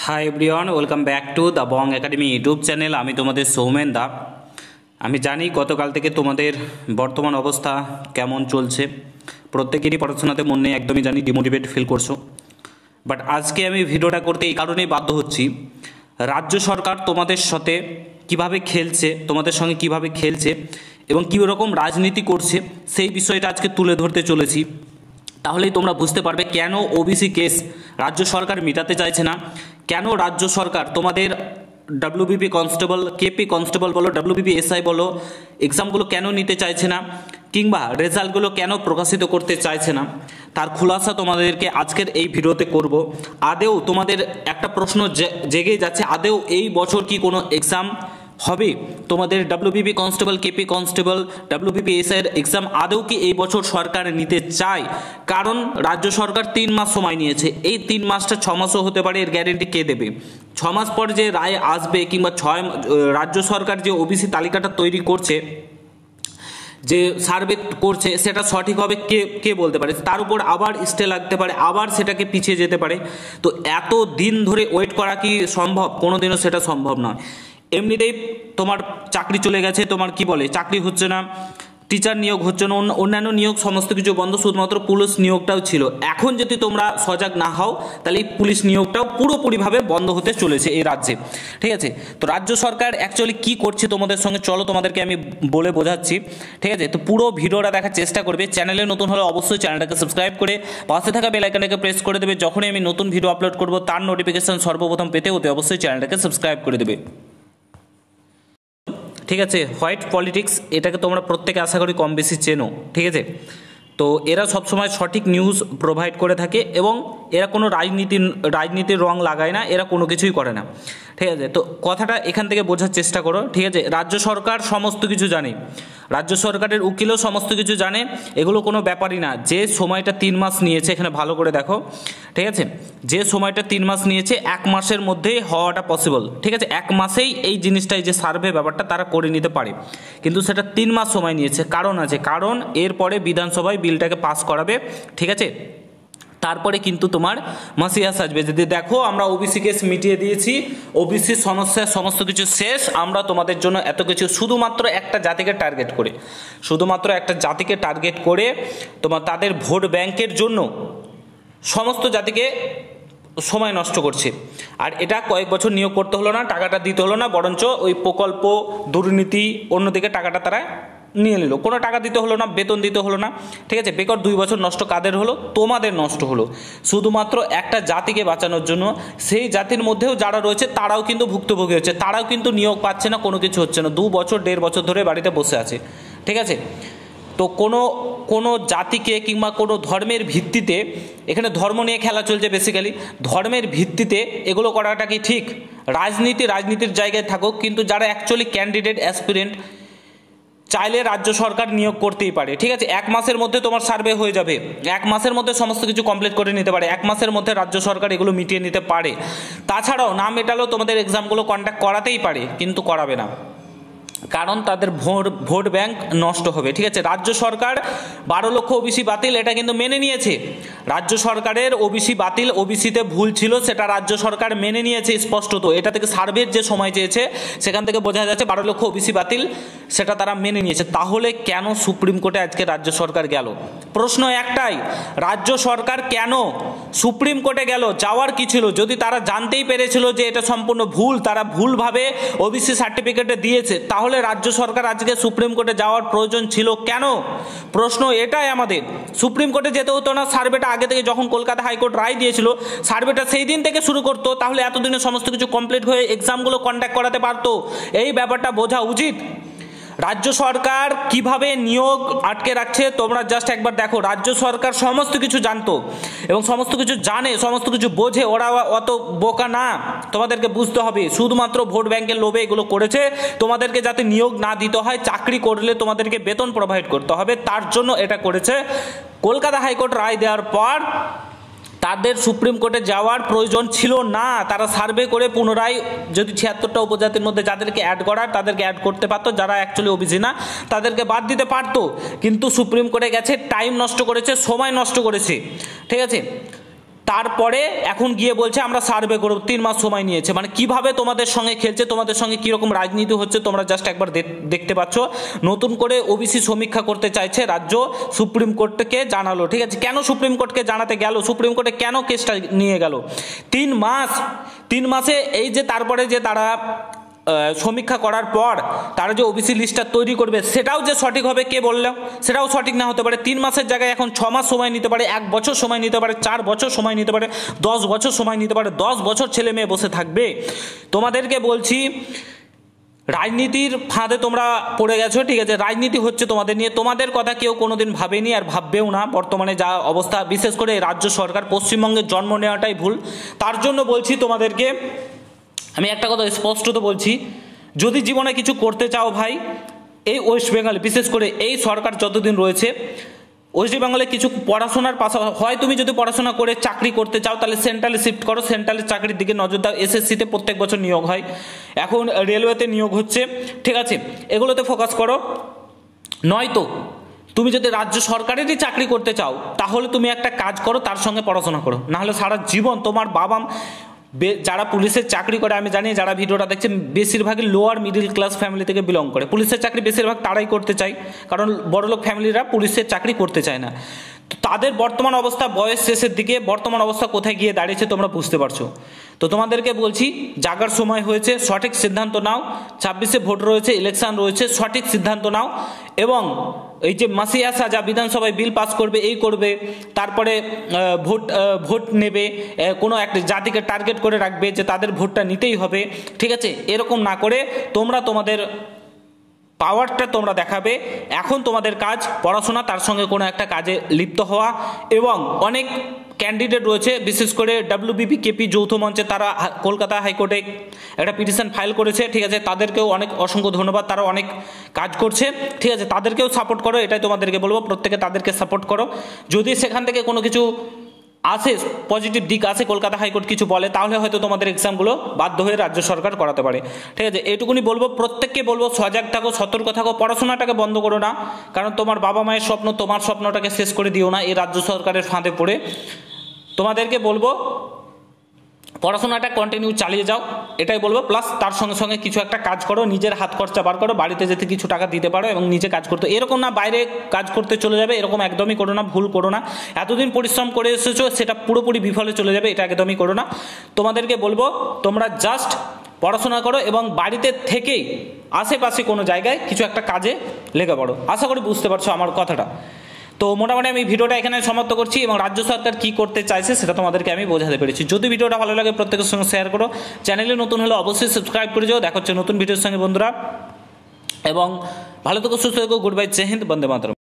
Hi everyone, welcome back to the Bong academy YouTube channel. আমি তোমাদের সৌমেন দা। আমি জানি গতকাল থেকে তোমাদের বর্তমান অবস্থা কেমন চলছে, প্রত্যেকেরই পড়াশোনাতে মন নেই, একদমই জানি, ডিমোটিভেট ফিল করছো। বাট আজকে আমি ভিডিওটা করতে এই কারণেই বাধ্য হচ্ছি, রাজ্য সরকার তোমাদের সাথে কিভাবে খেলছে, তোমাদের সঙ্গে কিভাবে খেলছে এবং কী রকম রাজনীতি করছে সেই বিষয়টা আজকে তুলে ধরতে চলেছি। তাহলেই তোমরা বুঝতে পারবে কেন ওবিসি কেস রাজ্য সরকার মেটাতে চাইছে না, কেন রাজ্য সরকার তোমাদের ডাব্লিউবিপি কনস্টেবল, কেপি কনস্টেবল বলো, ডাব্লিউবিপি এসআই বলো, এক্সামগুলো কেন নিতে চাইছে না, কিংবা রেজাল্টগুলো কেন প্রকাশিত করতে চাইছে না, তার খুলাসা তোমাদেরকে আজকের এই ভিডিওতে করব। আদেও তোমাদের একটা প্রশ্ন জেগে যাচ্ছে, আদেও এই বছর কি কোনো এক্সাম হবে? তোমাদের WBP constable, KP constable, WBP এসআইয়ের এক্সাম আদৌ কি এই বছর সরকার নিতে চায়? কারণ রাজ্য সরকার 3 মাস সময় নিয়েছে। এই 3 মাসটা 6 মাসও হতে পারে, এর গ্যারেন্টি কে দেবে? 6 মাস পর যে রায় আসবে, কিংবা রাজ্য সরকার যে ওবিসি তালিকাটা তৈরি করছে, যে সার্ভে করছে, সেটা সঠিক হবে কে বলতে পারে? তার উপর আবার স্টে লাগতে পারে, আবার সেটাকে পিছিয়ে যেতে পারে। তো এত দিন ধরে ওয়েট করা কি সম্ভব? কোনোদিনও সেটা সম্ভব নয়। এমনিতেই তোমার চাকরি চলে গেছে, তোমার কি বলে, চাকরি হচ্ছে না, টিচার নিয়োগ হচ্ছে না, অন্যান্য নিয়োগ সমস্ত কিছু বন্ধ, শুধুমাত্র পুলিশ নিয়োগটাও ছিল। এখন যদি তোমরা সজাগ না হও, তাহলে এই পুলিশ নিয়োগটাও পুরোপুরিভাবে বন্ধ হতে চলেছে এই রাজ্যে। ঠিক আছে, তো রাজ্য সরকার অ্যাকচুয়ালি কি করছে তোমাদের সঙ্গে, চলো তোমাদেরকে আমি বলে বোঝাচ্ছি। ঠিক আছে, তো পুরো ভিডিওটা দেখার চেষ্টা করবে। চ্যানেলে নতুন হলে অবশ্যই চ্যানেলটাকে সাবস্ক্রাইব করে পাশে থাকা বেল আইকনটাকে প্রেস করে দেবে। যখনই আমি নতুন ভিডিও আপলোড করব, তার নোটিফিকেশন সর্বপ্রথম পেতে হতে অবশ্যই চ্যানেলটাকে সাবস্ক্রাইব করে দেবে। ঠিক আছে, হোয়াইট পলিটিক্স, এটাকে তোমরা প্রত্যেকে আশা করি কম বেশি চেনো। ঠিক আছে, তো এরা সবসময় সঠিক নিউজ প্রোভাইড করে থাকে এবং এরা কোনো রাজনীতির রং লাগায় না, এরা কোনো কিছুই করে না। ঠিক আছে, তো কথাটা এখান থেকে বোঝার চেষ্টা করো। ঠিক আছে, রাজ্য সরকার সমস্ত কিছু জানে, রাজ্য সরকারের উকিলও সমস্ত কিছু জানে, এগুলো কোনো ব্যাপারই না। যে সময়টা 3 মাস নিয়েছে, এখানে ভালো করে দেখো। ঠিক আছে, যে সময়টা 3 মাস নিয়েছে, 1 মাসের মধ্যেই হওয়াটা পসিবল। ঠিক আছে, 1 মাসেই এই জিনিসটাই, যে সার্ভে ব্যাপারটা তারা করে নিতে পারে, কিন্তু সেটা 3 মাস সময় নিয়েছে। কারণ আছে, কারণ এরপরে বিধানসভায় বিলটাকে পাস করাবে। ঠিক আছে, তারপরে কিন্তু তোমার মাসিয়া সাজবে, যদি দেখো আমরা ওবিসি কেস মিটিয়ে দিয়েছি, ওবিসি সমস্যা সমস্ত কিছু শেষ, আমরা তোমাদের জন্য এত কিছু, শুধুমাত্র একটা জাতিকে টার্গেট করে, শুধুমাত্র একটা জাতিকে টার্গেট করে তোমার তাদের ভোট ব্যাংকের জন্য সমস্ত জাতিকে সময় নষ্ট করছে। আর এটা কয়েক বছর নিয়োগ করতে হলো না, টাকাটা দিতে হলো না, বরঞ্চ ওই প্রকল্প দুর্নীতি অন্যদিকে টাকাটা তারা নিয়ে নিল, কোনো টাকা দিতে হলো না, বেতন দিতে হলো না। ঠিক আছে, বেকার 2 বছর নষ্ট কাদের হলো? তোমাদের নষ্ট হলো, শুধুমাত্র একটা জাতিকে বাঁচানোর জন্য। সেই জাতির মধ্যেও যারা রয়েছে তারাও কিন্তু ভুক্তভোগী হচ্ছে, তারাও কিন্তু নিয়োগ পাচ্ছে না, কোনো কিছু হচ্ছে না, 2 বছর 1.5 বছর ধরে বাড়িতে বসে আছে। ঠিক আছে, তো কোনো জাতিকে কিংবা কোনো ধর্মের ভিত্তিতে, এখানে ধর্ম নিয়ে খেলা চলছে বেসিক্যালি, ধর্মের ভিত্তিতে এগুলো করাটা কি ঠিক? রাজনীতির জায়গায় থাকুক, কিন্তু যারা অ্যাকচুয়ালি ক্যান্ডিডেট অ্যাসপিরেন্ট, চাইলে রাজ্য সরকার নিয়োগ করতেই পারে। ঠিক আছে, 1 মাসের মধ্যে তোমার সার্ভে হয়ে যাবে, 1 মাসের মধ্যে সমস্ত কিছু কমপ্লিট করে নিতে পারে, 1 মাসের মধ্যে রাজ্য সরকার এগুলো মিটিয়ে নিতে পারে। তাছাড়াও না মেটালেও তোমাদের এক্সামগুলো কন্ডাক্ট করাতেই পারে, কিন্তু করাবে না, কারণ তাদের ভোট ব্যাংক নষ্ট হবে। ঠিক আছে, রাজ্য সরকার 12 লক্ষ ওবিসি বাতিল, এটা কিন্তু মেনে নিয়েছে। রাজ্য সরকারের ওবিসি বাতিল, ওবিসিতে ভুল ছিল, সেটা রাজ্য সরকার মেনে নিয়েছে স্পষ্টত। এটা থেকে সার্ভের যে সময় চেয়েছে, সেখান থেকে বোঝা যাচ্ছে 12 লক্ষ ওবিসি বাতিল, সেটা তারা মেনে নিয়েছে। তাহলে কেন সুপ্রিম কোর্টে আজকে রাজ্য সরকার গেল? প্রশ্ন একটাই, রাজ্য সরকার কেন সুপ্রিম কোর্টে গেল? যাওয়ার কি ছিল? যদি তারা জানতেই পেরেছিল যে এটা সম্পূর্ণ ভুল, তারা ভুলভাবে ওবিসি সার্টিফিকেটে দিয়েছে, তাহলে রাজ্য সরকার আজকে সুপ্রিম কোর্টে যাওয়ার প্রয়োজন ছিল কেন? প্রশ্ন এটাই আমাদের। সুপ্রিম কোর্টে যেতে হতো না, সার্ভেটা আগে থেকে, যখন কলকাতা হাইকোর্ট রায় দিয়েছিল, সার্ভেটা সেই দিন থেকে শুরু করতো, তাহলে এতদিনে সমস্ত কিছু কমপ্লিট হয়ে এক্সামগুলো কন্ডাক্ট করাতে পারতো। এই ব্যাপারটা বোঝা উচিত। রাজ্য সরকার কিভাবে নিয়োগ আটকে রাখছে তোমরা জাস্ট একবার দেখো। রাজ্য সরকার সমস্ত কিছু জানতো এবং সমস্ত কিছু জানে, সমস্ত কিছু বোঝে, ওরা অত বোকা না, তোমাদেরকে বুঝতে হবে। শুধুমাত্র ভোট ব্যাংকের লোভে এগুলো করেছে, তোমাদেরকে যাতে নিয়োগ না দিতে হয়, চাকরি করলে তোমাদেরকে বেতন প্রোভাইড করতে হবে, তার জন্য এটা করেছে। কলকাতা হাইকোর্ট রায় দেওয়ার পর তাদের সুপ্রিম কোর্টে যাওয়ার প্রয়োজন ছিল না, তারা সার্ভে করে পুনরায় যদি 76টা উপজাতির মধ্যে যাদেরকে অ্যাড করার তাদেরকে অ্যাড করতে পারতো, যারা অ্যাকচুয়ালি ওবিসি না তাদেরকে বাদ দিতে পারতো। কিন্তু সুপ্রিম কোর্টে গেছে, টাইম নষ্ট করেছে, সময় নষ্ট করেছে। ঠিক আছে, তারপরে এখন গিয়ে বলছে আমরা সার্ভে করব, 3 মাস সময় নিয়েছে। মানে কিভাবে তোমাদের সঙ্গে খেলছে, তোমাদের সঙ্গে কীরকম রাজনীতি হচ্ছে তোমরা জাস্ট একবার দেখতে পাচ্ছ। নতুন করে ওবিসি সমীক্ষা করতে চাইছে রাজ্য, সুপ্রিম কোর্টকে জানালো, ঠিক আছে। কেন সুপ্রিম কোর্টকে জানাতে গেল, সুপ্রিম কোর্টে কেন কেসটা নিয়ে গেল? 3 মাসে এই যে তারপরে যে তারা সমীক্ষা করার পর তারা যে ওবিসি লিস্টটা তৈরি করবে সেটাও যে সঠিক হবে কে বললো? সেটাও সঠিক না হতে পারে। 3 মাসের জায়গায় এখন 6 মাস সময় নিতে পারে, 1 বছর সময় নিতে পারে, 4 বছর সময় নিতে পারে, 10 বছর সময় নিতে পারে। 10 বছর ছেলে মেয়ে বসে থাকবে। তোমাদেরকে বলছি রাজনীতির ফাঁদে তোমরা পড়ে গেছো, ঠিক আছে। রাজনীতি হচ্ছে তোমাদের নিয়ে, তোমাদের কথা কেউ কোনোদিন ভাবেনি আর ভাববেও না। বর্তমানে যা অবস্থা, বিশেষ করে রাজ্য সরকার, পশ্চিমবঙ্গের জন্ম নেওয়াটাই ভুল। তার জন্য বলছি তোমাদেরকে, আমি একটা কথা স্পষ্টত বলছি, যদি জীবনে কিছু করতে চাও ভাই, এই ওয়েস্ট বেঙ্গলে বিশেষ করে এই সরকার যতদিন রয়েছে, ওয়েস্ট বেঙ্গলে কিছু পড়াশোনার পাশাপাশি হয় তুমি যদি পড়াশোনা করে চাকরি করতে চাও তাহলে সেন্ট্রালে শিফট করো, সেন্ট্রালের চাকরির দিকে নজর দাও। এসএসসিতে প্রত্যেক বছর নিয়োগ হয়, এখন রেলওয়েতে নিয়োগ হচ্ছে, ঠিক আছে, এগুলোতে ফোকাস করো। নয়তো তুমি যদি রাজ্য সরকারেরই চাকরি করতে চাও তাহলে তুমি একটা কাজ করো, তার সঙ্গে পড়াশোনা করো। নাহলে সারা জীবন তোমার বাবা যারা পুলিশের চাকরি করে, আমি জানি যারা ভিডিওটা দেখছেন বেশিরভাগই লোয়ার মিডিল ক্লাস ফ্যামিলি থেকে বিলং করে। পুলিশের চাকরি বেশিরভাগ তারাই করতে চায়, কারণ বড়লোক ফ্যামিলিরা পুলিশের চাকরি করতে চায় না। তো তাদের বর্তমান অবস্থা, বয়স শেষের দিকে, বর্তমান অবস্থা কোথায় গিয়ে দাঁড়িয়েছে তোমরা বুঝতে পারছো। তো তোমাদেরকে বলছি জাগার সময় হয়েছে, সঠিক সিদ্ধান্ত নাও। 26শে ভোট রয়েছে, ইলেকশন রয়েছে, সঠিক সিদ্ধান্ত নাও। এবং এই যে মাসিয়া সাজা বিধানসভায় বিল পাস করবে, এই করবে, তারপরে ভোট নেবে, কোনো একটা জাতিকে টার্গেট করে রাখবে যে তাদের ভোটটা নিতেই হবে, ঠিক আছে। এরকম না করে তোমরা তোমাদের পাওয়ারটা তোমরা দেখাবে। এখন তোমাদের কাজ পড়াশোনা, তার সঙ্গে কোনো একটা কাজে লিপ্ত হওয়া। এবং অনেক ক্যান্ডিডেট রয়েছে, বিশেষ করে WBP-KP যৌথ মঞ্চে, তারা কলকাতা হাইকোর্টে একটা পিটিশন ফাইল করেছে, ঠিক আছে। তাদেরকেও অনেক অসংখ্য ধন্যবাদ, তারা অনেক কাজ করছে, ঠিক আছে। তাদেরকেও সাপোর্ট করো, এটাই তোমাদেরকে বলবো, প্রত্যেকে তাদেরকে সাপোর্ট করো। যদি সেখান থেকে কোনো কিছু আসে, পজিটিভ দিক আসে, কলকাতা হাইকোর্ট কিছু বলে, তাহলে হয়তো তোমাদের এক্সামগুলো বাধ্য হয়ে রাজ্য সরকার করাতে পারে, ঠিক আছে। এইটুকুনি বলবো, প্রত্যেককে বলবো সজাগ থাকো, সতর্ক থাকো, পড়াশোনাটাকে বন্ধ করো না। কারণ তোমার বাবা মায়ের স্বপ্ন, তোমার স্বপ্নটাকে শেষ করে দিও না এই রাজ্য সরকারের ফাঁদে পড়ে। তোমাদেরকে বলবো পড়াশোনাটা কন্টিনিউ চালিয়ে যাও, এটাই বলবো। প্লাস তার সঙ্গে সঙ্গে কিছু একটা কাজ করো, নিজের হাত খরচা বার করো, বাড়িতে যেতে কিছু টাকা দিতে পারো এবং নিজে কাজ করতে। এরকম না বাইরে কাজ করতে চলে যাবে, এরকম একদমই করো না, ভুল করো না। এতদিন পরিশ্রম করে এসেছো, সেটা পুরোপুরি বিফলে চলে যাবে, এটা একদমই করো না। তোমাদেরকে বলবো তোমরা জাস্ট পড়াশোনা করো এবং বাড়িতে থেকেই আশেপাশে কোনো জায়গায় কিছু একটা কাজে লেগে পড়ো। আশা করি বুঝতে পারছো আমার কথাটা। তো মোটামুটি আমি ভিডিওটা এখানে সমাপ্ত করছি এবং রাজ্য সরকার কী করতে চাইছে সেটা তোমাদেরকে আমি বোঝাতে পেরেছি। যদি ভিডিওটা ভালো লাগে প্রত্যেকের সঙ্গে শেয়ার করো, চ্যানেলে নতুন হলে অবশ্যই সাবস্ক্রাইব করে যাও। দেখা হচ্ছে নতুন ভিডিওর সঙ্গে বন্ধুরা, এবং ভালো থেকো, সুস্থ থেকো, গুড বাই, জয় হিন্দ, বন্দে মাতরম।